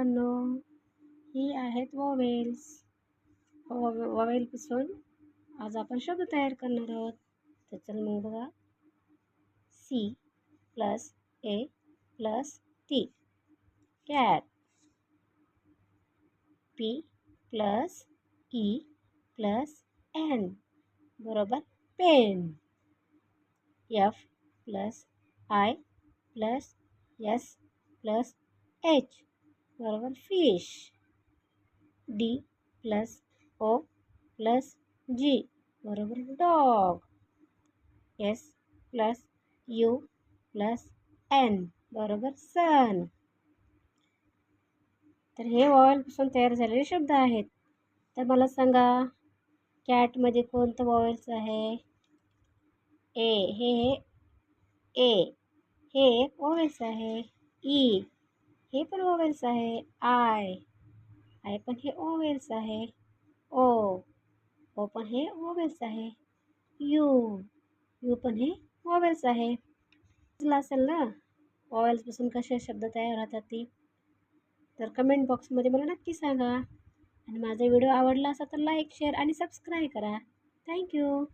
मुलांनो, ही आहेत वॉवेल्स. वॉवेलपासून आज आपण शब्द तयार करणार आहोत. तर चल मग बघा. C plus A plus T cat. P plus E plus N बरोबर pen. F plus I plus S plus H बरोबर fish. D plus O plus G बरोबर dog. S plus U plus N बरोबर सन. तर हे वॉवेलपासून तयार झालेले शब्द आहेत. तर मला सांगा, कॅटमध्ये कोणतं वॉवेल्स आहे? ए. हे एक वॉवेल्स आहे. ई हे पण वॉवेल्स आहे. आय पण हे वॉवेल्स आहे. ओ पण हे वॉवेल्स आहे. यू पण हे वॉवेल्स आहे. समजलं असेल ना वॉवेल्सपासून कसे शब्द तयार होतात ते? तर कमेंट बॉक्समध्ये मला नक्की सांगा. आणि माझा व्हिडिओ आवडला असेल तर लाईक, शेअर आणि सबस्क्राईब करा. थँक्यू.